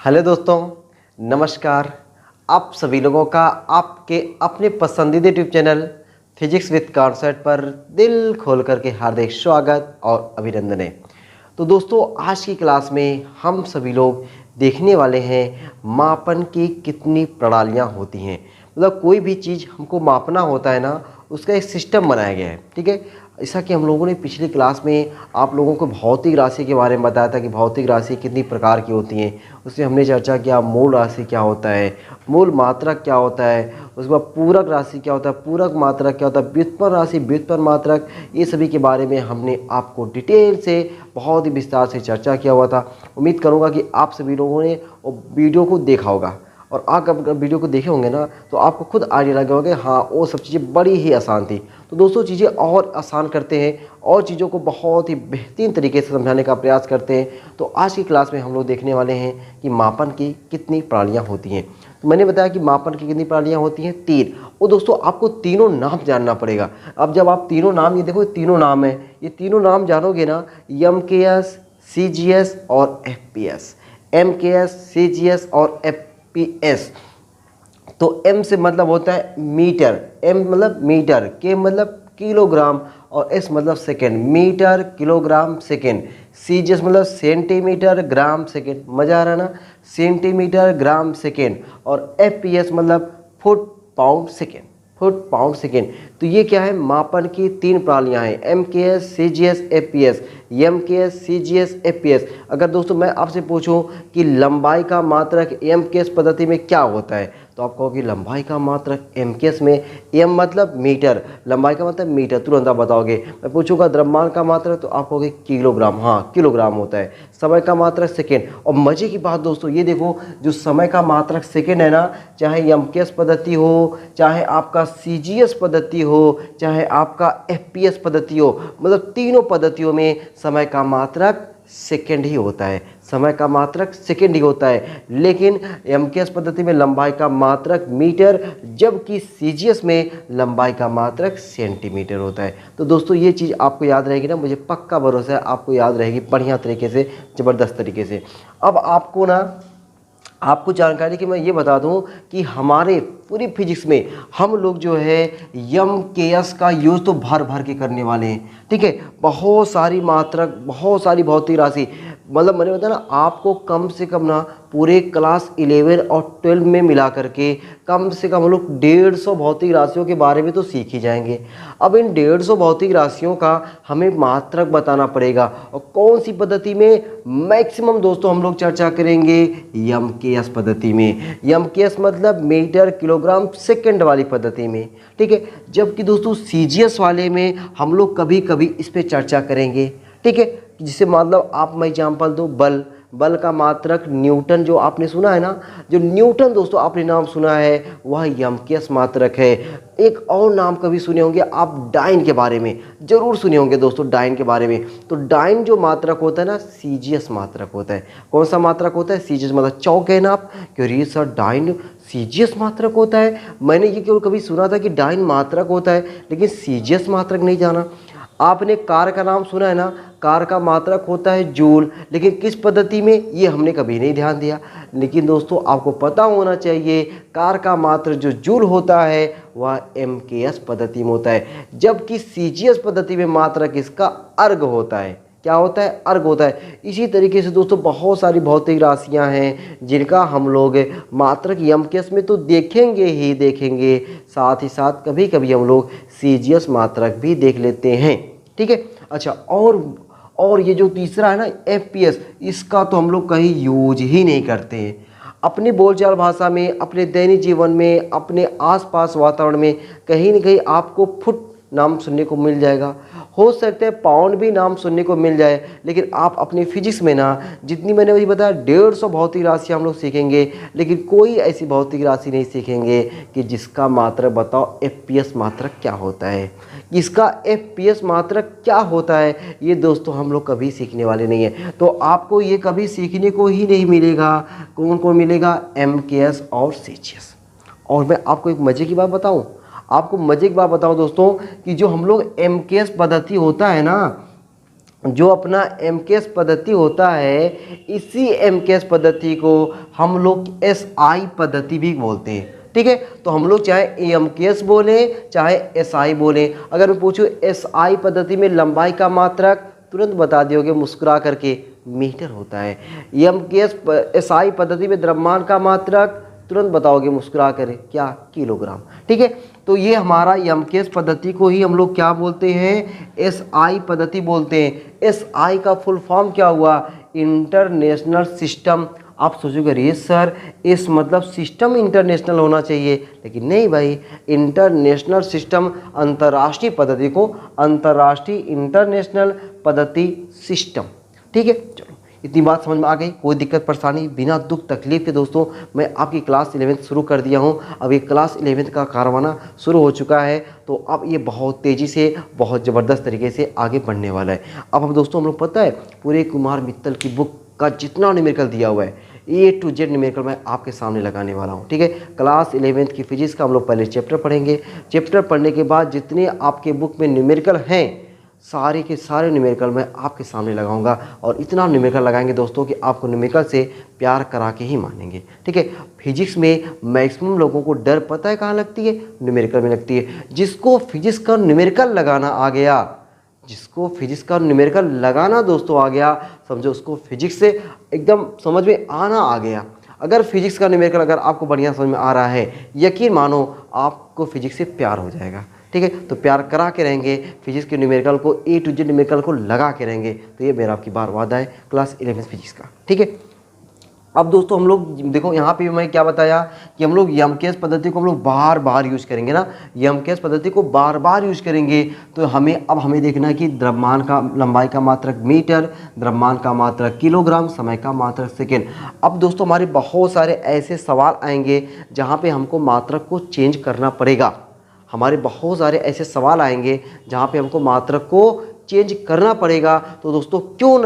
Hello दोस्तों, नमस्कार। आप सभी लोगों का आपके अपने पसंदीदा YouTube channel physics with concept पर दिल खोल करके हार्दिक स्वागत और अभिनंदन है। तो दोस्तों, आज की क्लास में हम सभी लोग देखने वाले हैं मापन की कितनी प्रणालियां होती हैं। मतलब कोई भी चीज़ हमको मापना होता है ना, उसका एक सिस्टम बनाया गया है। ठीक है, ऐसा कि हम लोगों ने पिछली क्लास में आप लोगों को भौतिक राशि के बारे में बताया था कि भौतिक राशि कितनी प्रकार की होती हैं। उसमें हमने चर्चा किया मूल राशि क्या होता है, मूल मात्रक क्या होता है, उसके बाद पूरक राशि क्या होता है, पूरक मात्रक क्या होता है, व्युत्पन्न राशि, व्युत्पन्न मात्रक, ये सभी के बारे में हमने आपको डिटेल से बहुत ही विस्तार से चर्चा किया हुआ था। उम्मीद करूँगा कि आप सभी लोगों ने वो वीडियो को देखा होगा, और आप अगर वीडियो को देखे होंगे ना तो आपको खुद आइडिया लगा होगा हाँ वो सब चीज़ें बड़ी ही आसान थी। तो दोस्तों, चीज़ें और आसान करते हैं और चीज़ों को बहुत ही बेहतरीन तरीके से समझाने का प्रयास करते हैं। तो आज की क्लास में हम लोग देखने वाले हैं कि मापन की कितनी प्रणालियाँ होती हैं। तो मैंने बताया कि मापन की कितनी प्रणालियाँ होती हैं, 3। और दोस्तों, आपको तीनों नाम जानना पड़ेगा। अब जब आप तीनों नाम, ये देखो तीनों नाम है, ये तीनों नाम जानोगे ना, MKS, CGS और FPS। MKS, CGS और FPS। तो M से मतलब होता है मीटर, M मतलब मीटर, K मतलब किलोग्राम और S मतलब second, metre kilogram second. CGS मतलब सेंटीमीटर ग्राम सेकेंड, मजा आ रहा है ना, सेंटीमीटर ग्राम सेकेंड। और FPS मतलब foot pound second, foot pound second. तो ये क्या है, मापन की 3 प्रणालियाँ हैं, MKS, CGS, FPS। MKS, CGS, FPS। अगर दोस्तों मैं आपसे पूछूं कि लंबाई का मात्रक MKS पद्धति में क्या होता है, तो आप कहोगे लंबाई का मात्रक MKS में, M मतलब मीटर, लंबाई का मतलब मीटर, तुरंत आप बताओगे। मैं पूछूंगा द्रव्यमान का मात्रक, तो आप कहोगे किलोग्राम, हाँ किलोग्राम होता है। समय का मात्रक सेकेंड। और मजे की बात दोस्तों, ये देखो जो समय का मात्रक सेकेंड है ना, चाहे MKS पद्धति हो, चाहे आपका CGS पद्धति हो, चाहे आपका FPS पद्धति हो, मतलब तीनों पद्धतियों में समय का मात्रक सेकेंड ही होता है, समय का मात्रक सेकेंड ही होता है। लेकिन MKS पद्धति में लंबाई का मात्रक मीटर, जबकि CGS में लंबाई का मात्रक सेंटीमीटर होता है। तो दोस्तों, ये चीज़ आपको याद रहेगी ना, मुझे पक्का भरोसा है आपको याद रहेगी बढ़िया तरीके से, ज़बरदस्त तरीके से। अब आपको जानकारी कि मैं ये बता दूं कि हमारे पूरी फिजिक्स में हम लोग जो है MKS का यूज़ तो भर भर के करने वाले हैं। ठीक है, बहुत सारी मात्रक, बहुत सारी भौतिक राशि, मतलब मैंने बताया ना आपको कम से कम ना पूरे क्लास 11 और 12 में मिला करके कम से कम हम लोग 150 भौतिक राशियों के बारे में तो सीख ही जाएंगे। अब इन 150 भौतिक राशियों का हमें मात्रक बताना पड़ेगा, और कौन सी पद्धति में मैक्सिमम दोस्तों हम लोग चर्चा करेंगे, MKS पद्धति में। MKS मतलब मीटर किलोग्राम सेकेंड वाली पद्धति में। ठीक है, जबकि दोस्तों CGS वाले में हम लोग कभी कभी इस पर चर्चा करेंगे। ठीक है, जिसे मतलब आप मैं एग्जाम्पल दो, बल का मात्रक न्यूटन, जो आपने सुना है ना, जो न्यूटन दोस्तों आपने नाम सुना है, वह MKS मात्रक है। एक और नाम कभी सुने होंगे आप, डाइन के बारे में जरूर सुने होंगे दोस्तों, डाइन के बारे में। तो डाइन जो मात्रक होता है ना, CGS मात्रक होता है। कौन सा मात्रक होता है, CGS मतलब चौक है ना आप, क्यों सर डाइन CGS मात्रक होता है। मैंने ये केवल कभी सुना था कि डाइन मात्रक होता है, लेकिन CGS मात्रक नहीं जाना। आपने कार का नाम सुना है ना, कार का मात्रक होता है जूल, लेकिन किस पद्धति में, ये हमने कभी नहीं ध्यान दिया। लेकिन दोस्तों आपको पता होना चाहिए, कार का मात्रक जो जूल होता है वह MKS पद्धति में होता है, जबकि CGS पद्धति में मात्रक इसका अर्ग होता है। क्या होता है, अर्ग होता है। इसी तरीके से दोस्तों बहुत सारी भौतिक राशियां हैं जिनका हम लोग मात्रक MKS में तो देखेंगे ही देखेंगे, साथ ही साथ कभी कभी हम लोग CGS मात्रक भी देख लेते हैं। ठीक है, अच्छा, और ये जो तीसरा है ना FPS, इसका तो हम लोग कहीं यूज ही नहीं करते हैं। अपनी बोलचाल भाषा में, अपने दैनिक जीवन में, अपने आसपास वातावरण में कहीं न कहीं आपको फुट नाम सुनने को मिल जाएगा, हो सकता है पाउंड भी नाम सुनने को मिल जाए। लेकिन आप अपनी फिजिक्स में ना, जितनी मैंने वही बताया 150 भौतिक राशि हम लोग सीखेंगे, लेकिन कोई ऐसी भौतिक राशि नहीं सीखेंगे कि जिसका मात्रक बताओ FPS मात्रक क्या होता है। इसका FPS मात्रक क्या होता है, ये दोस्तों हम लोग कभी सीखने वाले नहीं हैं। तो आपको ये कभी सीखने को ही नहीं मिलेगा। कौन मिलेगा, MKS और CGS। और मैं आपको एक मजे की बात बताऊं, आपको मजे की बात बताऊं दोस्तों, कि जो हम लोग MKS पद्धति होता है ना, जो अपना एमकेएस पद्धति होता है, इसी एमकेएस पद्धति को हम लोग एसआई पद्धति भी बोलते हैं। ठीक है, तो हम लोग चाहे एमकेएस बोले चाहे एसआई बोले, अगर मैं पूछूं एसआई पद्धति में लंबाई का मात्रक, तुरंत बता दियोगे मुस्कुरा करके, मीटर होता है। एमकेएस एसआई पद्धति में द्रव्यमान का मात्रक, तुरंत बताओगे मुस्कुरा कर, क्या, किलोग्राम। ठीक है, तो ये हमारा एमकेएस पद्धति को ही हम लोग क्या बोलते हैं, एसआई पद्धति बोलते हैं। एसआई का फुल फॉर्म क्या हुआ, इंटरनेशनल सिस्टम। आप सोचोगे अरे सर इस मतलब सिस्टम इंटरनेशनल होना चाहिए, लेकिन नहीं भाई, इंटरनेशनल सिस्टम अंतर्राष्ट्रीय पद्धति को अंतर्राष्ट्रीय इंटरनेशनल पद्धति सिस्टम। ठीक है, चलो इतनी बात समझ में आ गई। कोई दिक्कत परेशानी बिना दुख तकलीफ के दोस्तों मैं आपकी क्लास 11th शुरू कर दिया हूँ। अब ये क्लास 11th का कारवाना शुरू हो चुका है, तो अब ये बहुत तेज़ी से बहुत ज़बरदस्त तरीके से आगे बढ़ने वाला है। अब हम दोस्तों हम लोग पता है पूरे कुमार मित्तल की बुक का जितना न्यूमेरिकल दिया हुआ है A to Z न्यूमेरिकल मैं आपके सामने लगाने वाला हूँ। ठीक है, क्लास 11th की फिजिक्स का हम लोग पहले चैप्टर पढ़ेंगे। चैप्टर पढ़ने के बाद जितने आपके बुक में न्यूमेरिकल हैं सारे के सारे न्यूमेरिकल मैं आपके सामने लगाऊंगा, और इतना न्यूमेरिकल लगाएंगे दोस्तों कि आपको न्यूमेरिकल से प्यार करा के ही मानेंगे। ठीक है, फिजिक्स में मैक्सिमम लोगों को डर पता है कहाँ लगती है, न्यूमेरिकल में लगती है। जिसको फिजिक्स का न्यूमेरिकल लगाना आ गया, जिसको फिजिक्स का न्यूमेरिकल लगाना दोस्तों आ गया, समझो उसको फिजिक्स से एकदम समझ में आना आ गया। अगर फिजिक्स का न्यूमेरिकल अगर आपको बढ़िया समझ में आ रहा है, यकीन मानो आपको फिजिक्स से प्यार हो जाएगा। ठीक है, तो प्यार करा के रहेंगे, फिजिक्स के न्यूमेरिकल को A to Z न्यूमेरिकल को लगा के रहेंगे। तो ये मेरा आपकी बार वादा है क्लास 11 फिजिक्स का। ठीक है, अब दोस्तों हम लोग देखो यहाँ पे मैं क्या बताया कि हम लोग एमकेएस पद्धति को हम लोग बार बार यूज करेंगे ना, एमकेएस पद्धति को बार बार यूज करेंगे। तो हमें देखना है कि द्रव्यमान का लंबाई का मात्रक मीटर, द्रव्यमान का मात्रक किलोग्राम, समय का मात्रक सेकेंड। अब दोस्तों हमारे बहुत सारे ऐसे सवाल आएंगे जहाँ पे हमको मात्रक को चेंज करना पड़ेगा। हमारे बहुत सारे ऐसे सवाल आएंगे जहाँ पे हमको मात्रक को चेंज करना पड़ेगा। तो दोस्तों क्यों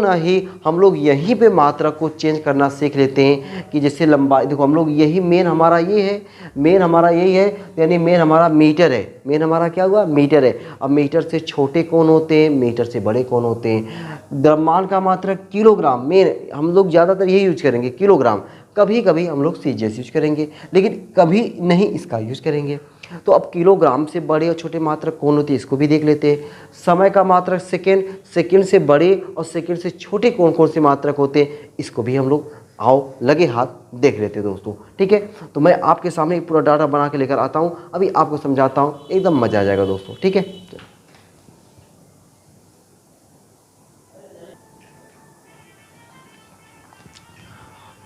ना ही हम लोग यहीं पे मात्रक को चेंज करना सीख लेते हैं कि जैसे लंबाई, देखो हम लोग यही मेन हमारा ये है, मेन हमारा यही है, यानी मेन हमारा मीटर है। मेन हमारा क्या हुआ, मीटर है। अब मीटर से छोटे कौन होते हैं, मीटर से बड़े कौन होते हैं। द्रव्यमान का मात्रक किलोग्राम, मेन हम लोग ज़्यादातर यही यूज करेंगे किलोग्राम। कभी कभी हम लोग सीजीएस यूज करेंगे, लेकिन कभी नहीं इसका यूज करेंगे। तो अब किलोग्राम से बड़े और छोटे मात्रक कौन होते हैं इसको भी देख लेते हैं। समय का मात्रक सेकेंड, सेकेंड से बड़े और सेकेंड से छोटे कौन कौन से मात्रक होते हैं इसको भी हम लोग आओ लगे हाथ देख लेते हैं दोस्तों। ठीक है, तो मैं आपके सामने पूरा डाटा बना के लेकर आता हूँ, अभी आपको समझाता हूँ, एकदम मजा आ जाएगा दोस्तों। ठीक है,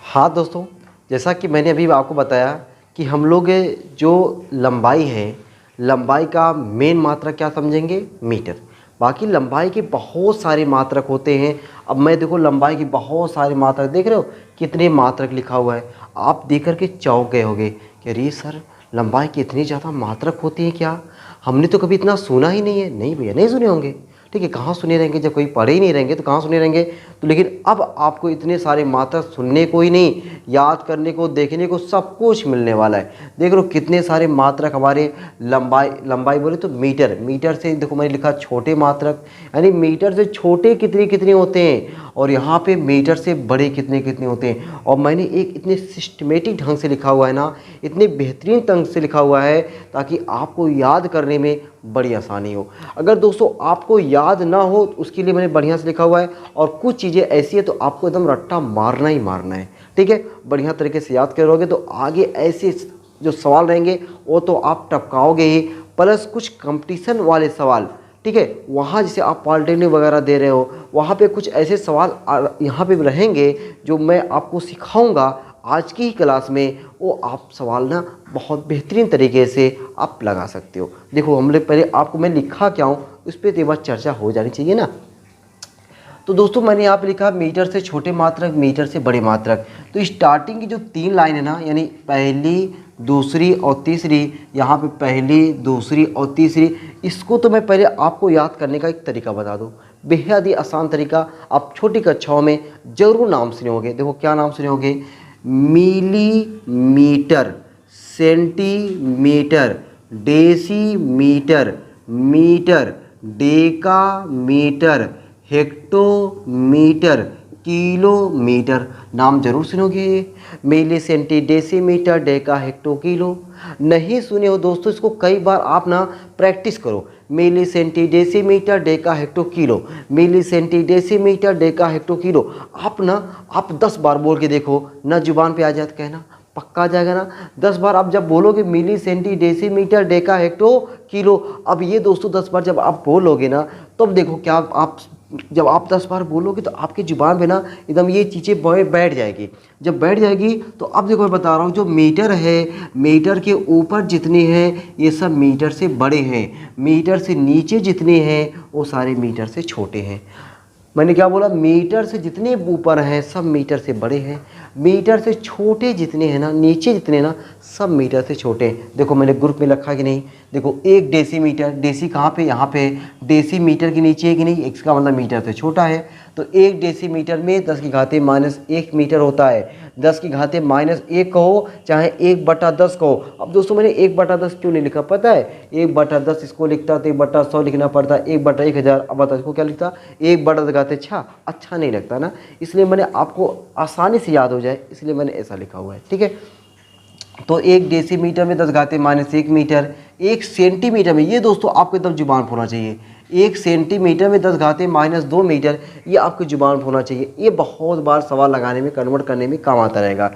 हाँ दोस्तों, जैसा कि मैंने अभी आपको बताया कि हम लोग जो लंबाई है, लंबाई का मेन मात्रक क्या समझेंगे, मीटर। बाकी लंबाई के बहुत सारे मात्रक होते हैं। अब मैं देखो लंबाई की बहुत सारे मात्रक देख रहे हो, कितने मात्रक लिखा हुआ है। आप देख करके चौंक गए होगे कि अरे सर लंबाई की इतनी ज़्यादा मात्रक होती है क्या, हमने तो कभी इतना सुना ही नहीं है। नहीं भैया, नहीं सुने होंगे। ठीक है, कहाँ सुने रहेंगे, जब कोई पढ़े ही नहीं रहेंगे तो कहाँ सुने रहेंगे। तो लेकिन अब आपको इतने सारे मात्रक सुनने को ही नहीं, याद करने को, देखने को सब कुछ मिलने वाला है। देख लो कितने सारे मात्रक हमारे लंबाई बोले तो मीटर, मीटर से देखो मैंने लिखा छोटे मात्रक, यानी मीटर से छोटे कितने कितने होते हैं, और यहाँ पे मीटर से बड़े कितने कितने होते हैं। और मैंने एक इतने सिस्टमेटिक ढंग से लिखा हुआ है ना, इतने बेहतरीन ढंग से लिखा हुआ है ताकि आपको याद करने में बड़ी आसानी हो। अगर दोस्तों आपको याद ना हो तो उसके लिए मैंने बढ़िया से लिखा हुआ है, और कुछ चीज़ें ऐसी है तो आपको एकदम रट्टा मारना ही मारना है। ठीक है, बढ़िया तरीके से याद करोगे तो आगे ऐसे जो सवाल रहेंगे वो तो आप टपकाओगे ही, प्लस कुछ कंपटीशन वाले सवाल। ठीक है, वहाँ जैसे आप पॉलिटेक्निक वगैरह दे रहे हो, वहाँ पे कुछ ऐसे सवाल यहाँ पे रहेंगे जो मैं आपको सिखाऊंगा आज की ही क्लास में। वो आप सवाल ना बहुत बेहतरीन तरीके से आप लगा सकते हो। देखो हमने पहले आपको मैं लिखा क्या हूँ उस पर तो बात चर्चा हो जानी चाहिए ना। तो दोस्तों मैंने यहाँ पे लिखा मीटर से छोटे मात्रक, मीटर से बड़े मात्रक। तो स्टार्टिंग की जो 3 लाइन है ना, यानी पहली, दूसरी और तीसरी, यहाँ पे पहली, दूसरी और तीसरी, इसको तो मैं पहले आपको याद करने का एक तरीका बता दूँ, बेहद ही आसान तरीका। आप छोटी कक्षाओं में ज़रूर नाम सुने होंगे। देखो क्या नाम सुने होंगे, millimetre, centimetre, decimetre, metre, decametre, hectometre, kilometre. नाम जरूर सुनोगे, milli centi decimetre, deca hecto kilo. नहीं सुने हो दोस्तों, इसको कई बार आप ना प्रैक्टिस करो। Milli centi decimetre, deca hecto kilo, milli centi decimetre, deca hecto kilo. आप 10 बार बोल के देखो ना, जुबान पे आ जाए तो कहना पक्का आ जाएगा ना। 10 बार आप जब बोलोगे milli centi decimetre, deca hecto kilo, अब ये दोस्तों 10 बार जब आप बोलोगे ना, तब देखो क्या आप जब आप 10 बार बोलोगे तो आपकी जुबान पे ना एकदम ये चीज़ें बैठ जाएगी। जब बैठ जाएगी तो अब देखो मैं बता रहा हूँ, जो मीटर है, मीटर के ऊपर जितने हैं ये सब मीटर से बड़े हैं, मीटर से नीचे जितने हैं वो सारे मीटर से छोटे हैं। मैंने क्या बोला, मीटर से जितने ऊपर हैं सब मीटर से बड़े हैं, मीटर से छोटे जितने हैं ना, नीचे जितने ना, सब मीटर से छोटे हैं। देखो मैंने ग्रुप में रखा कि नहीं, देखो 1 डेसीमीटर, डेसी कहाँ पे, यहाँ पे, डेसीमीटर के नीचे है कि नहीं, इसका मतलब मीटर से छोटा है। तो 1 डेसीमीटर में 10 की घाते -1 मीटर होता है। 10 की घाते -1 कहो चाहे 1/10 कहो। अब दोस्तों मैंने 1/10 क्यों नहीं लिखा पता है, 1/10 इसको लिखता तो 1/100 लिखना पड़ता, 1/1000। अब बताओ इसको क्या लिखता, 1/10। अच्छा नहीं लगता ना, इसलिए मैंने आपको आसानी से याद हो जाए इसलिए मैंने ऐसा लिखा हुआ है, ठीक है। तो 1 डेसीमीटर में 10 घाते -1 मीटर। 1 सेंटीमीटर में, ये दोस्तों आपको एकदम जुबान होना चाहिए, 1 सेंटीमीटर में 10 घाते -2 मीटर, ये आपकी जुबान होना चाहिए। ये बहुत बार सवाल लगाने में, कन्वर्ट करने में काम आता रहेगा।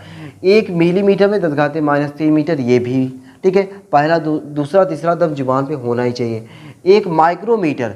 1 मिलीमीटर में 10 घाते -3 मीटर, ये भी ठीक है। पहला दूसरा तीसरा दम जुबान पे होना ही चाहिए। 1 माइक्रोमीटर,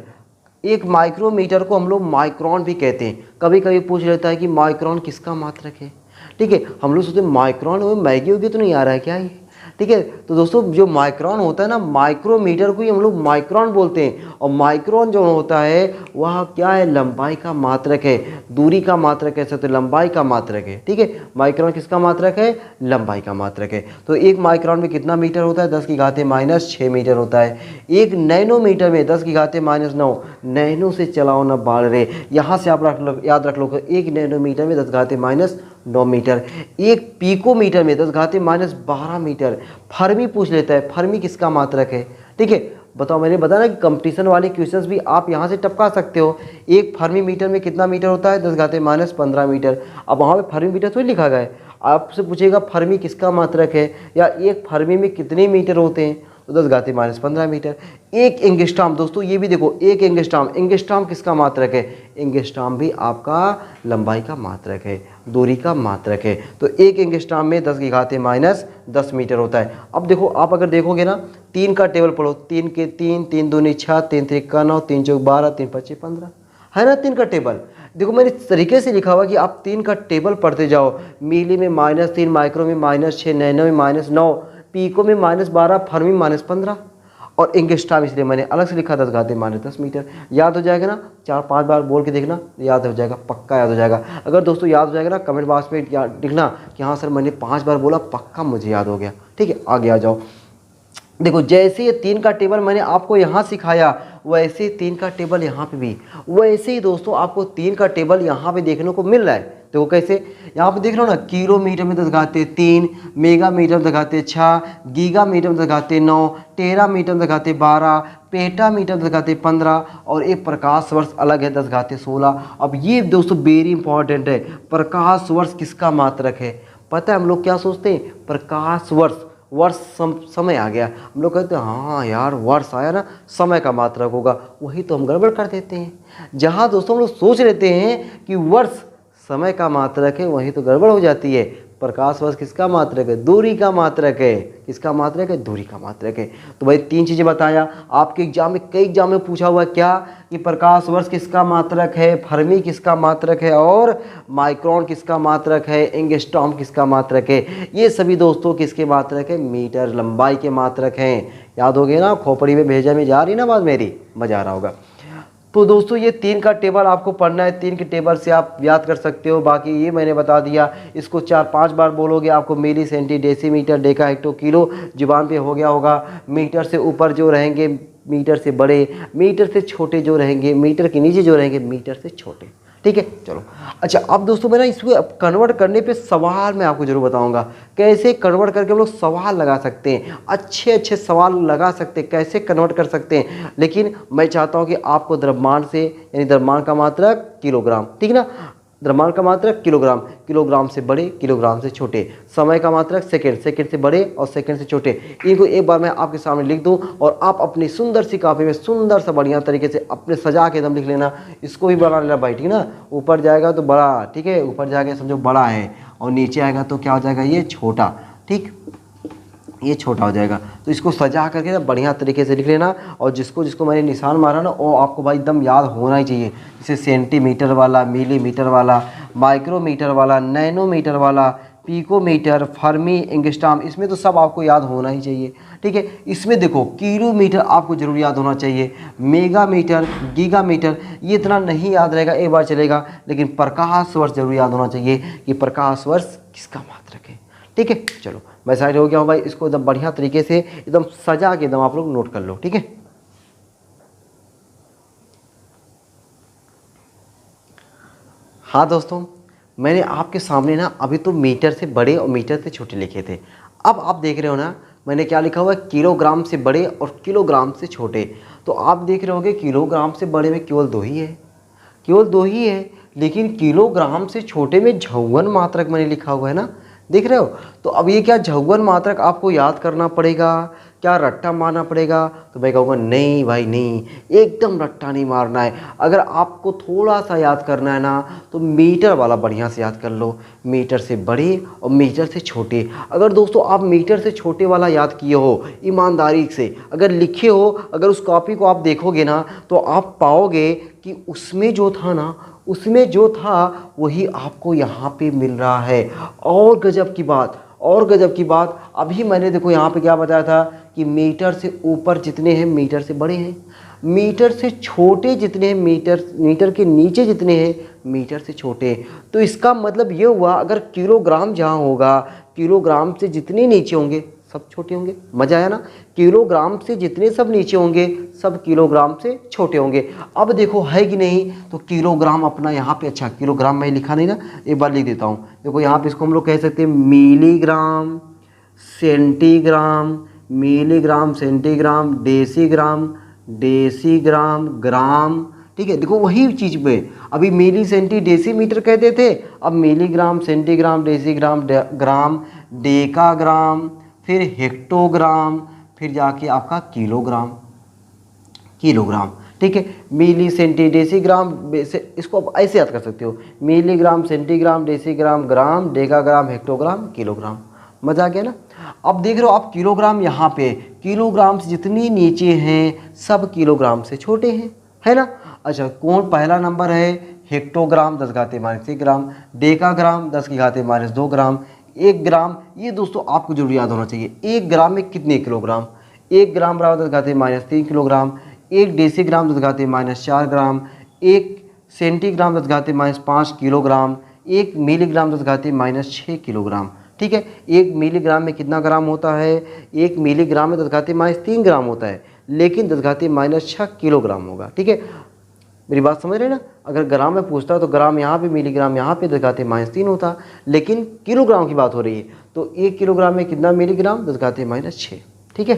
1 माइक्रोमीटर को हम लोग माइक्रोन भी कहते हैं। कभी कभी पूछ लेता है कि माइक्रोन किसका मात्रक है, ठीक है। हम लोग सोचते हैं माइक्रोन में मैगी वैगी तो नहीं आ रहा है क्या ये, ठीक है। तो दोस्तों जो माइक्रोन होता है ना, माइक्रोमीटर को ही हम लोग माइक्रोन बोलते हैं। और माइक्रोन जो होता है वह क्या है, लंबाई का मात्रक है, दूरी का मात्रक है, तो लंबाई का मात्रक है, ठीक है। माइक्रोन किसका मात्रक है, लंबाई का मात्रक है। तो 1 माइक्रोन में कितना मीटर होता है, 10 की घाते -6 मीटर होता है। 1 नैनोमीटर में 10 की घाते -9, नैनो से चलाओ ना बाल रे, यहाँ से आप याद रख लो, 1 नैनोमीटर में 10 घाते -9 मीटर। 1 पिकोमीटर में 10 घाते -12 मीटर। फर्मी पूछ लेता है, फर्मी किसका मात्रक है, ठीक है। बताओ, मैंने बताया ना कि कंपटीशन वाले क्वेश्चंस भी आप यहाँ से टपका सकते हो। 1 फर्मी मीटर में कितना मीटर होता है, 10 घाते -15 मीटर। अब वहाँ पे फर्मी मीटर थोड़ी लिखा गया है, आपसे पूछेगा फर्मी किसका मात्रक है, या 1 फर्मी में कितने मीटर होते हैं, तो 10 घाते -15 मीटर। 1 एंगस्ट्रॉम, दोस्तों ये भी देखो, 1 एंगस्ट्रॉम, एंगस्ट्रॉम किसका मात्रक है, एंगस्ट्रॉम भी आपका लंबाई का मात्रक है, दूरी का मात्रक है। तो 1 एंगस्ट्रॉम में 10 की घाते -10 मीटर होता है। अब देखो, आप अगर देखोगे ना, 3 का टेबल पढ़ो, 3 के 3, 3 दूनी 6, 3 त्रिका 9, 3 चौक 12, 3 पच्चीस 15, है ना 3 का टेबल। देखो मैंने इस तरीके से लिखा हुआ कि आप 3 का टेबल पढ़ते जाओ। मिली में -3, माइक्रो में -6, नैनो में -9, पीको में -12, फर्मी में -15, और एंगस्ट्रॉम इसलिए मैंने अलग से लिखा 10 घाते -10 मीटर। याद हो जाएगा ना, 4-5 बार बोल के देखना, याद हो जाएगा, पक्का याद हो जाएगा। अगर दोस्तों याद हो जाएगा ना, कमेंट बॉक्स में लिखना कि हाँ सर मैंने 5 बार बोला, पक्का मुझे याद हो गया, ठीक है। आगे आ जाओ। देखो जैसे ये 3 का टेबल मैंने आपको यहाँ सिखाया, वैसे 3 का टेबल यहाँ पे भी, वैसे ही दोस्तों आपको 3 का टेबल यहाँ पे देखने को मिल रहा है। देखो कैसे, यहाँ पे देख रहे हो ना, किलोमीटर में 10 घाते 3, मेगा मीटर में 10 घाते 6, गीगा मीटर में 10 घाते 9, टेरा मीटर में 10 घाते 12, पेटा मीटर में 10 घाते 15, और एक प्रकाश वर्ष अलग है 10 घाते 16। अब ये दोस्तों वेरी इंपॉर्टेंट है, प्रकाश वर्ष किसका मात्रक है। पता है हम लोग क्या सोचते हैं, प्रकाश वर्ष, वर्ष समय आ गया, हम लोग कहते हैं हाँ यार वर्ष आया ना, समय का मात्रक होगा, वही तो हम गड़बड़ कर देते हैं। जहाँ दोस्तों हम लोग सोच लेते हैं कि वर्ष समय का मात्रक है, वही तो गड़बड़ हो जाती है। प्रकाश वर्ष किसका मात्रक है, दूरी का मात्रक है, किसका मात्रक है, दूरी का मात्रक है। तो भाई 3 चीज़ें बताया आपके एग्जाम में, कई एग्जाम में पूछा हुआ क्या, कि प्रकाश वर्ष किसका मात्रक है, फर्मी किसका मात्रक है, और माइक्रोन किसका मात्रक है, एंगस्ट्रॉम किसका मात्रक है। ये सभी दोस्तों किसके मात्रक है, मीटर लंबाई के मात्रक हैं। याद हो गए ना, खोपड़ी में भेजा में जा रही ना बात मेरी, मजा आ रहा होगा। तो दोस्तों ये 3 का टेबल आपको पढ़ना है, 3 के टेबल से आप याद कर सकते हो। बाकी ये मैंने बता दिया, इसको 4-5 बार बोलोगे आपको milli centi decimetre deca hecto kilo जुबान पे हो गया होगा। मीटर से ऊपर जो रहेंगे मीटर से बड़े, मीटर से छोटे जो रहेंगे, मीटर के नीचे जो रहेंगे मीटर से छोटे, ठीक है। चलो अच्छा, अब दोस्तों मैं ना इसको कन्वर्ट करने पे सवाल मैं आपको जरूर बताऊंगा, कैसे कन्वर्ट करके हम लोग सवाल लगा सकते हैं, अच्छे अच्छे सवाल लगा सकते हैं, कैसे कन्वर्ट कर सकते हैं। लेकिन मैं चाहता हूं कि आपको द्रव्यमान से, यानी द्रव्यमान का मात्रक किलोग्राम, ठीक है ना, द्रव्यमान का मात्रक किलोग्राम, किलोग्राम से बड़े, किलोग्राम से छोटे, समय का मात्रक सेकंड, सेकंड से बड़े और सेकंड से छोटे, इनको एक बार मैं आपके सामने लिख दूं और आप अपनी सुंदर सी कॉपी में सुंदर सा बढ़िया तरीके से अपने सजा के एकदम लिख लेना। इसको भी बना लेना भाई, ठीक है ना, ऊपर जाएगा तो बड़ा, ठीक है, ऊपर जाके समझो बड़ा है और नीचे आएगा तो क्या हो जाएगा, ये छोटा, ठीक, ये छोटा हो जाएगा। तो इसको सजा करके ना बढ़िया तरीके से लिख लेना, और जिसको जिसको मैंने निशान मारा ना वो आपको भाई एकदम याद होना ही चाहिए, जैसे सेंटीमीटर वाला, मिलीमीटर वाला, माइक्रोमीटर वाला, नैनोमीटर वाला, पिकोमीटर, फर्मी, एंगस्ट्रॉम, इसमें तो सब आपको याद होना ही चाहिए, ठीक है। इसमें देखो किलोमीटर आपको जरूर याद होना चाहिए, मेगामीटर, गीगामीटर, ये इतना नहीं याद रहेगा, एक बार चलेगा, लेकिन प्रकाश वर्ष जरूर याद होना चाहिए कि प्रकाश वर्ष किसका मात्रक है, ठीक है। चलो मैं साइड हो गया हूँ भाई, इसको एकदम बढ़िया तरीके से एकदम सजा के एकदम आप लोग नोट कर लो, ठीक है। हाँ दोस्तों, मैंने आपके सामने ना अभी तो मीटर से बड़े और मीटर से छोटे लिखे थे, अब आप देख रहे हो ना मैंने क्या लिखा हुआ है, किलोग्राम से बड़े और किलोग्राम से छोटे। तो आप देख रहे होगे किलोग्राम से बड़े में केवल दो ही है, केवल दो ही है, लेकिन किलोग्राम से छोटे में झौवन मात्रक मैंने लिखा हुआ है ना, देख रहे हो। तो अब ये क्या झौवन मात्रक आपको याद करना पड़ेगा, क्या रट्टा मारना पड़ेगा? तो मैं कहूँगा नहीं भाई नहीं, एकदम रट्टा नहीं मारना है। अगर आपको थोड़ा सा याद करना है ना तो मीटर वाला बढ़िया से याद कर लो, मीटर से बड़े और मीटर से छोटे। अगर दोस्तों आप मीटर से छोटे वाला याद किए हो ईमानदारी से, अगर लिखे हो, अगर उस कॉपी को आप देखोगे ना तो आप पाओगे कि उसमें जो था ना, उसमें जो था वही आपको यहाँ पे मिल रहा है। और गजब की बात, और गजब की बात, अभी मैंने देखो यहाँ पे क्या बताया था कि मीटर से ऊपर जितने हैं मीटर से बड़े हैं, मीटर से छोटे जितने हैं मीटर के नीचे जितने हैं मीटर से छोटे। तो इसका मतलब ये हुआ अगर किलोग्राम जहाँ होगा, किलोग्राम से जितने नीचे होंगे सब छोटे होंगे। मजा आया ना, किलोग्राम से जितने सब नीचे होंगे सब किलोग्राम से छोटे होंगे। अब देखो है कि नहीं, तो किलोग्राम अपना यहाँ पे, अच्छा किलोग्राम मैं लिखा नहीं ना, एक बार लिख देता हूँ। देखो यहाँ पे इसको हम लोग कह सकते हैं milligram, centigram, milligram, centigram, decigram, decigram, gram, ठीक है। देखो वही चीज़ में अभी मिली सेंटी डेसीमीटर कहते थे, अब milligram, centigram, decigram, gram, decagram, फिर हेक्टोग्राम, फिर जाके आपका किलोग्राम, किलोग्राम, ठीक है। मिली सेंटी डेसीग्राम, इसको आप ऐसे याद कर सकते हो, milligram, centigram, decigram, gram, decagram, hectogram, kilogram. मजा आ गया ना। अब देख रहे हो आप किलोग्राम यहाँ पे, किलोग्राम से जितनी नीचे हैं सब किलोग्राम से छोटे हैं, है ना। अच्छा कौन पहला नंबर है, हेक्टोग्राम 10⁻⁻1 ग्राम, डेकाग्राम 10⁻² ग्राम, 1 ग्राम। ये दोस्तों आपको जरूर याद होना चाहिए, 1 ग्राम में कितने किलोग्राम, 1 ग्राम बराबर 10⁻³ किलोग्राम, 1 डेसीग्राम 10⁻⁴ ग्राम, 1 सेंटीग्राम 10⁻5 किलोग्राम, 1 मिलीग्राम 10⁻6 किलोग्राम, ठीक है। 1 मिलीग्राम में कितना ग्राम होता है, 1 मिलीग्राम में 10⁻³ ग्राम होता है, लेकिन 10⁻6 किलोग्राम होगा, ठीक है। मेरी बात समझ रहे हैं ना। अगर ग्राम में पूछता तो ग्राम यहाँ पे, मिलीग्राम यहाँ पे 10⁻³ होता, लेकिन किलोग्राम की बात हो रही है तो 1 किलोग्राम में कितना मिलीग्राम, 10⁻6, ठीक है।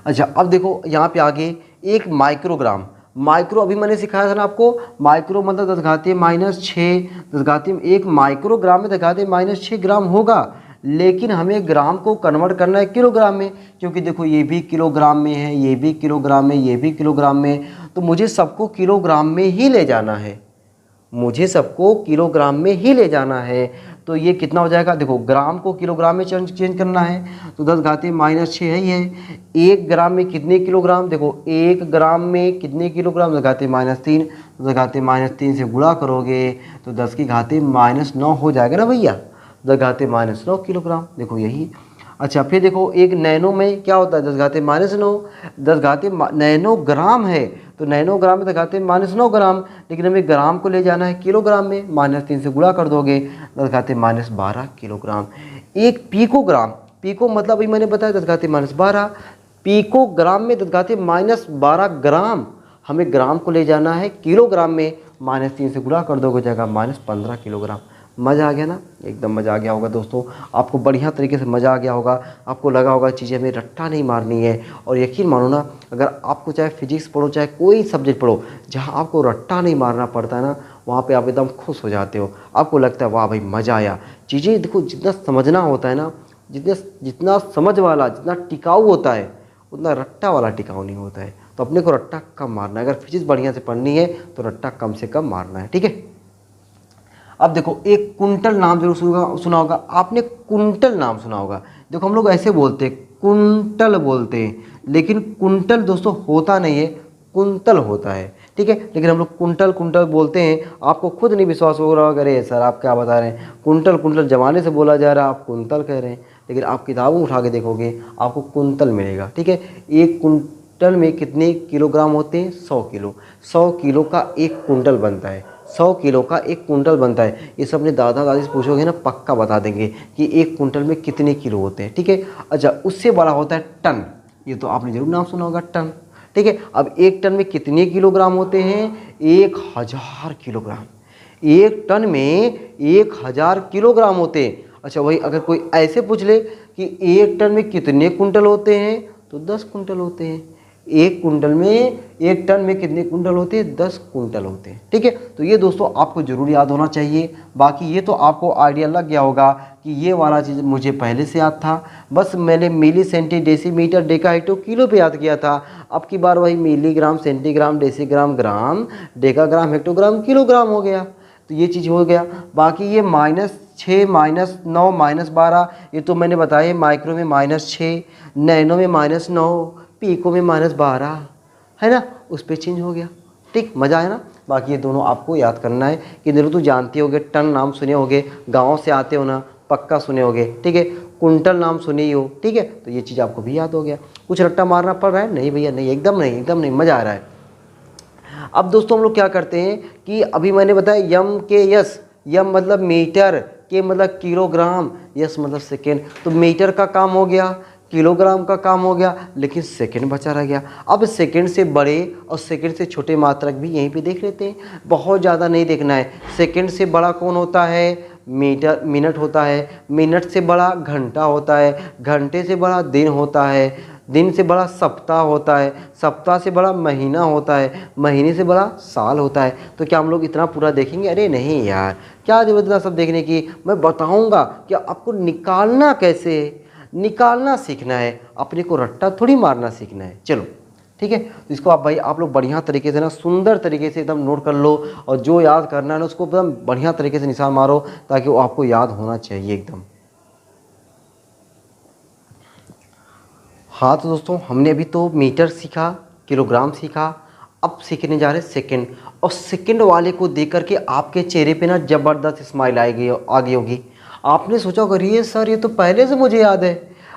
अच्छा अब देखो यहाँ पे आगे एक माइक्रोग्राम, माइक्रो अभी मैंने सिखाया था ना आपको, माइक्रो मतलब 10⁻6, एक माइक्रोग्राम में 10⁻6 ग्राम होगा, लेकिन हमें ग्राम को कन्वर्ट करना है किलोग्राम में, क्योंकि देखो ये भी किलोग्राम में है, ये भी किलोग्राम में, ये भी किलोग्राम में, तो मुझे सबको किलोग्राम में ही ले जाना है, मुझे सबको किलोग्राम में ही ले जाना है। तो ये कितना हो जाएगा, देखो ग्राम को किलोग्राम में चेंज करना है तो 10⁻6 है ही है। 1 ग्राम में कितने किलोग्राम, देखो 1 ग्राम में कितने किलोग्राम, 10⁻3, 10⁻3 से गुणा करोगे तो 10⁻9 हो जाएगा ना भैया, 10⁻9 किलोग्राम, देखो यही। अच्छा फिर देखो एक नैनो में क्या होता है, 10⁻9, 10 नैनोग्राम है तो नैनोग्राम में 10⁻9 ग्राम, लेकिन हमें ग्राम को ले जाना है किलोग्राम में, -3 से गुणा कर दोगे 10⁻12 किलोग्राम। एक पिकोग्राम, पिको मतलब अभी मैंने बताया 10⁻12, पिकोग्राम में 10⁻12 ग्राम, हमें ग्राम को ले जाना है किलोग्राम में, -3 से गुणा कर दोगे, हो जाएगा -15 किलोग्राम। मज़ा आ गया ना, एकदम मज़ा आ गया होगा दोस्तों, आपको बढ़िया तरीके से मज़ा आ गया होगा। आपको लगा होगा चीज़ें हमें रट्टा नहीं मारनी है। और यकीन मानो ना, अगर आपको चाहे फिजिक्स पढ़ो चाहे कोई सब्जेक्ट पढ़ो, जहाँ आपको रट्टा नहीं मारना पड़ता है ना, वहाँ पे आप एकदम खुश हो जाते हो। आपको लगता है वाह भाई मज़ा आया। चीज़ें देखो, जितना समझना होता है ना, जितना समझ वाला जितना टिकाऊ होता है, उतना रट्टा वाला टिकाऊ नहीं होता है। तो अपने को रट्टा कम मारना है। अगर फिजिक्स बढ़िया से पढ़नी है तो रट्टा कम से कम मारना है, ठीक है। अब देखो, एक कुंटल नाम जरूर सुना होगा आपने, कुंटल नाम सुना होगा। देखो हम लोग ऐसे बोलते हैं, कुंटल बोलते हैं, लेकिन कुंटल दोस्तों होता नहीं है, कुंतल होता है, ठीक है। लेकिन हम लोग कुंटल कुंटल बोलते हैं। आपको खुद नहीं विश्वास हो रहा होगा, अरे सर आप क्या बता रहे हैं, कुंटल कुंटल जमाने से बोला जा रहा है, आप कुंतल कह रहे हैं। लेकिन आप किताबों उठा के देखोगे आपको कुंतल मिलेगा, ठीक है। एक कुंटल में कितने किलोग्राम होते हैं? 100 किलो। 100 किलो का एक कुंटल बनता है। 100 किलो का एक कुंटल बनता है। ये सब अपने दादा दादी से पूछोगे ना, पक्का बता देंगे कि एक कुंटल में कितने किलो होते हैं, ठीक है। अच्छा, उससे बड़ा होता है टन। ये तो आपने जरूर नाम सुना होगा, टन, ठीक है। अब एक टन में कितने किलोग्राम होते हैं? 1000 किलोग्राम। एक टन में 1000 किलोग्राम होते हैं। अच्छा, वही अगर कोई ऐसे पूछ ले कि एक टन में कितने कुंटल होते हैं, तो 10 कुंटल होते हैं। एक टन में कितने कुंटल होते हैं? 10 कुंटल होते हैं, ठीक है। तो ये दोस्तों आपको जरूर याद होना चाहिए। बाकी ये तो आपको आइडिया लग गया होगा कि ये वाला चीज़ मुझे पहले से याद था, बस मैंने milli, centi, decimetre, deca, hecto, kilo पे याद किया था। अब की बार वही milligram, centigram, decigram, gram, decagram, hectogram, kilogram हो गया। तो ये चीज़ हो गया। बाकी ये -6, -9, -12 ये तो मैंने बताया। माइक्रो में -6, नैनो में -9, पीको में -12, है ना, उस पर चेंज हो गया, ठीक। मज़ा आया ना। बाकी ये दोनों आपको याद करना है कि जरूर तो जानते होगे, टन नाम सुने होगे, गांव से आते हो ना, पक्का सुने होगे, ठीक है। कुंटल नाम सुने ही हो, ठीक है। तो ये चीज़ आपको भी याद हो गया। कुछ रट्टा मारना पड़ रहा है? नहीं भैया नहीं, एकदम नहीं, एकदम नहीं, मज़ा आ रहा है। अब दोस्तों हम लोग क्या करते हैं कि अभी मैंने बताया यम के यस, यम मतलब मीटर, के मतलब किलोग्राम, यस मतलब सेकेंड। तो मीटर का काम हो गया, किलोग्राम का काम हो गया, लेकिन सेकंड बचा रह गया। अब सेकंड से बड़े और सेकंड से छोटे मात्रक भी यहीं पे देख लेते हैं, बहुत ज़्यादा नहीं देखना है। सेकंड से बड़ा कौन होता है? मीटर, मिनट होता है। मिनट से बड़ा घंटा होता है। घंटे से बड़ा दिन होता है। दिन से बड़ा सप्ताह होता है। सप्ताह से बड़ा महीना होता है। महीने से बड़ा साल होता है। तो क्या हम लोग इतना पूरा देखेंगे? अरे नहीं यार, क्या जरूरत इतना सब देखने की। मैं बताऊंगा कि आपको निकालना कैसे, निकालना सीखना है, अपने को रट्टा थोड़ी मारना सीखना है। चलो ठीक है, तो इसको आप भाई आप लोग बढ़िया तरीके से ना, सुंदर तरीके से एकदम नोट कर लो, और जो याद करना है ना उसको एकदम बढ़िया तरीके से निशान मारो, ताकि वो आपको याद होना चाहिए एकदम। हाँ तो दोस्तों, हमने अभी तो मीटर सीखा, किलोग्राम सीखा, अब सीखने जा रहे हैं सेकंड। और सेकंड वाले को देख करके आपके चेहरे पे ना ज़बरदस्त स्माइल आ गई होगी। आपने सोचा होगा, ये सर ये तो पहले से मुझे याद है।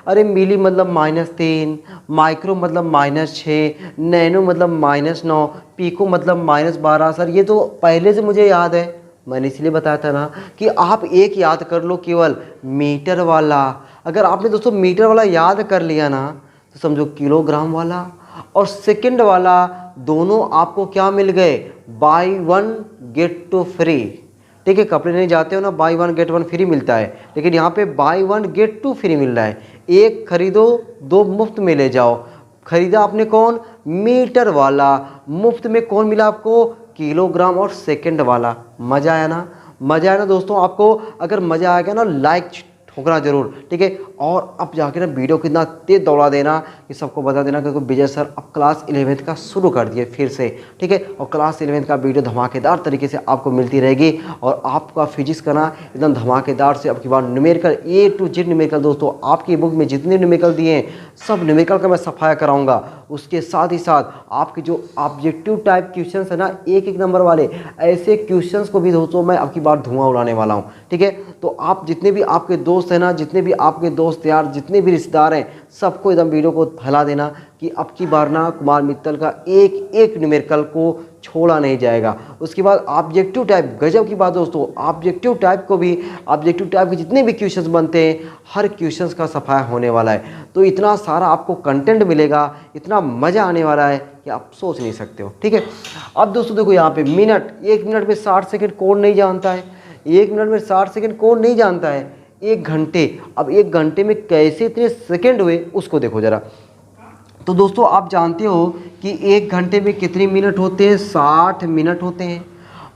अरे मिली मतलब -3, माइक्रो मतलब -6, नैनो मतलब -9, पीको मतलब -12। सर ये तो पहले से मुझे याद है। मैंने इसलिए बताया था ना कि आप एक याद कर लो, केवल मीटर वाला। अगर आपने दोस्तों मीटर वाला याद कर लिया ना, तो समझो किलोग्राम वाला और सेकंड वाला दोनों आपको क्या मिल गए? Buy 1 get 2 free. ठीक है, कपड़े नहीं जाते हो ना, बाई 1 गेट 1 फ्री मिलता है, लेकिन यहाँ पे बाई 1 गेट 2 फ्री मिल रहा है। एक खरीदो 2 मुफ्त में ले जाओ। खरीदा आपने कौन? मीटर वाला। मुफ्त में कौन मिला आपको? किलोग्राम और सेकंड वाला। मज़ा आया ना? मज़ा आया ना दोस्तों? आपको अगर मज़ा आ गया ना, लाइक ठोकना जरूर, ठीक है। और अब जाके ना वीडियो को इतना तेज दौड़ा देना कि सबको बता देना कि विजय सर अब क्लास 11th का शुरू कर दिए फिर से, ठीक है। और क्लास 11th का वीडियो धमाकेदार तरीके से आपको मिलती रहेगी। और आपका फिजिक्स का ना एकदम धमाकेदार से अब की बार numerical A to Z numerical दोस्तों, आपकी बुक में जितने न्यूमेरिकल दिए हैं सब न्यूमेरिकल का मैं सफाया कराऊंगा। उसके साथ ही साथ आपके जो ऑब्जेक्टिव टाइप क्वेश्चंस है ना, एक नंबर वाले, ऐसे क्वेश्चंस को भी दोस्तों मैं अब की बार धुआं उड़ाने वाला हूँ, ठीक है। तो आप जितने भी आपके दोस्त हैं ना, जितने भी आपके दोस्त यार, जितने भी रिश्तेदार हैं, सबको एकदम वीडियो को फैला देना कि अब की बार ना कुमार मित्तल का एक न्यूमेरिकल को छोड़ा नहीं जाएगा। उसके बाद ऑब्जेक्टिव टाइप, गजब की बात दोस्तों, ऑब्जेक्टिव टाइप को भी, ऑब्जेक्टिव टाइप के जितने भी क्वेश्चंस बनते हैं हर क्वेश्चंस का सफाया होने वाला है। तो इतना सारा आपको कंटेंट मिलेगा, इतना मज़ा आने वाला है कि आप सोच नहीं सकते हो। ठीक है, अब दोस्तों देखो यहाँ पे मिनट, 1 मिनट में 60 सेकेंड कौन नहीं जानता है? 1 मिनट में 60 सेकेंड कौन नहीं जानता है? 1 घंटे, अब 1 घंटे में कैसे इतने सेकेंड हुए उसको देखो ज़रा। तो दोस्तों आप जानते हो कि 1 घंटे में कितने मिनट होते हैं? 60 मिनट होते हैं।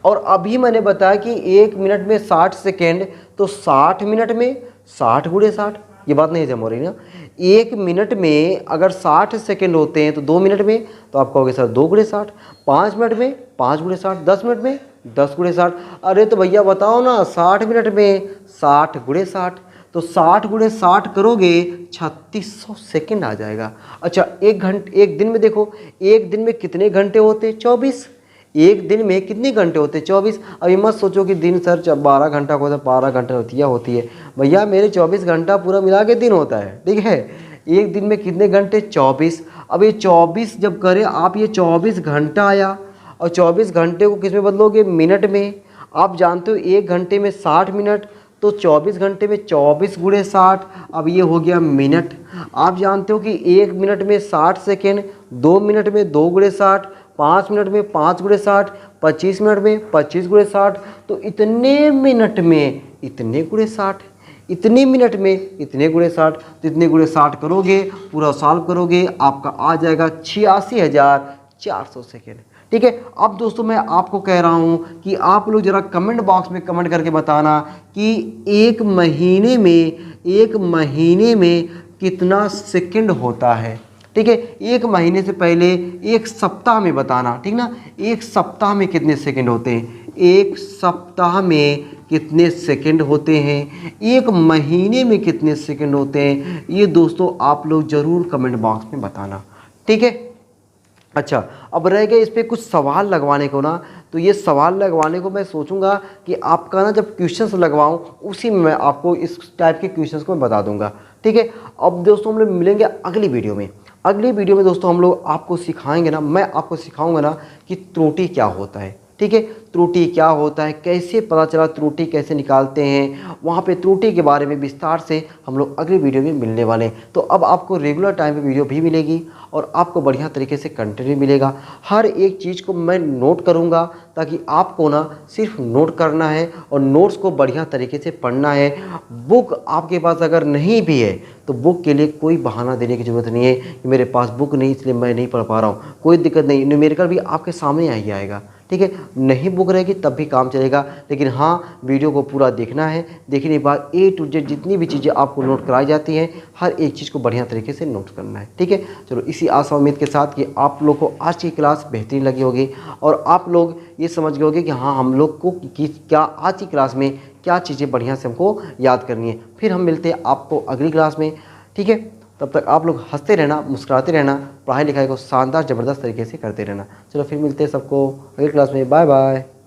और अभी मैंने बताया कि 1 मिनट में 60 सेकेंड, तो 60 मिनट में 60 गुणे 60, ये बात नहीं जम हो रही ना। 1 मिनट में अगर 60 सेकेंड होते हैं तो 2 मिनट में, तो आप कहोगे सर 2 गुणे 60, 5 मिनट में 5 गुणे 60, 10 मिनट में 10 गुणे 60। अरे तो भैया बताओ ना, 60 मिनट में 60 गुणे 60, तो 60 गुणे 60 करोगे 3600 सेकेंड आ जाएगा। अच्छा, 1 दिन में देखो, 1 दिन में कितने घंटे होते? 24। 1 दिन में कितने घंटे होते? 24। अभी मत सोचो कि दिन सर 12 घंटा को, 12 घंटे होती है भैया, मेरे 24 घंटा पूरा मिला के दिन होता है। ठीक है, 1 दिन में कितने घंटे? 24। अब ये 24 जब करें आप, ये 24 घंटा आया, और 24 घंटे को किस में बदलोगे? मिनट में। आप जानते हो 1 घंटे में 60 मिनट, तो 24 घंटे में 24 गुणे 60, अब ये हो गया मिनट। आप जानते हो कि 1 मिनट में 60 सेकेंड, 2 मिनट में 2 गुणे 60, 5 मिनट में 5 गुणे 60, 25 मिनट में 25 गुणे 60, तो इतने मिनट में इतने गुणे 60, इतने मिनट में इतने गुणे 60, तो इतने गुणे 60 करोगे, पूरा सॉल्व करोगे, आपका आ जाएगा 86,400 सेकेंड। ठीक है, अब दोस्तों मैं आपको कह रहा हूँ कि आप लोग ज़रा कमेंट बॉक्स में कमेंट करके बताना कि 1 महीने में कितना सेकंड होता है। ठीक है, 1 महीने से पहले 1 सप्ताह में बताना, ठीक ना। 1 सप्ताह में कितने सेकंड होते हैं? 1 सप्ताह में कितने सेकंड होते हैं? 1 महीने में कितने सेकंड होते हैं? ये दोस्तों आप लोग ज़रूर कमेंट बॉक्स में बताना। ठीक है, अच्छा, अब रह गया इस पर कुछ सवाल लगवाने को ना, तो ये सवाल लगवाने को मैं सोचूंगा कि आपका ना जब क्वेश्चंस लगवाऊं उसी में मैं आपको इस टाइप के क्वेश्चंस को मैं बता दूंगा। ठीक है, अब दोस्तों हम लोग मिलेंगे अगली वीडियो में। अगली वीडियो में दोस्तों हम लोग आपको सिखाएंगे ना, मैं आपको सिखाऊंगा ना कि त्रुटि क्या होता है। ठीक है, त्रुटि क्या होता है, कैसे पता चला, त्रुटि कैसे निकालते हैं, वहाँ पे त्रुटि के बारे में विस्तार से हम लोग अगली वीडियो में मिलने वाले हैं। तो अब आपको रेगुलर टाइम पे वीडियो भी मिलेगी और आपको बढ़िया तरीके से कंटेंट भी मिलेगा। हर एक चीज़ को मैं नोट करूँगा, ताकि आपको ना सिर्फ नोट करना है और नोट्स को बढ़िया तरीके से पढ़ना है। बुक आपके पास अगर नहीं भी है तो बुक के लिए कोई बहाना देने की ज़रूरत नहीं है कि मेरे पास बुक नहीं इसलिए मैं नहीं पढ़ पा रहा हूँ, कोई दिक्कत नहीं, न्यूमेरिकल भी आपके सामने ही आएगा। ठीक है, नहीं बुक रहेगी तब भी काम चलेगा, लेकिन हाँ वीडियो को पूरा देखना है। देखने के बाद A to Z जितनी भी चीज़ें आपको नोट कराई जाती हैं, हर एक चीज़ को बढ़िया तरीके से नोट करना है। ठीक है, चलो इसी आशा उम्मीद के साथ कि आप लोग को आज की क्लास बेहतरीन लगी होगी और आप लोग ये समझ गए होंगे कि हाँ हम लोग को क्या आज की क्लास में क्या चीज़ें बढ़िया से हमको याद करनी है। फिर हम मिलते हैं आपको अगली क्लास में। ठीक है, तब तक आप लोग हंसते रहना, मुस्कुराते रहना, पढ़ाई लिखाई को शानदार ज़बरदस्त तरीके से करते रहना। चलो फिर मिलते हैं सबको अगली क्लास में। Bye bye.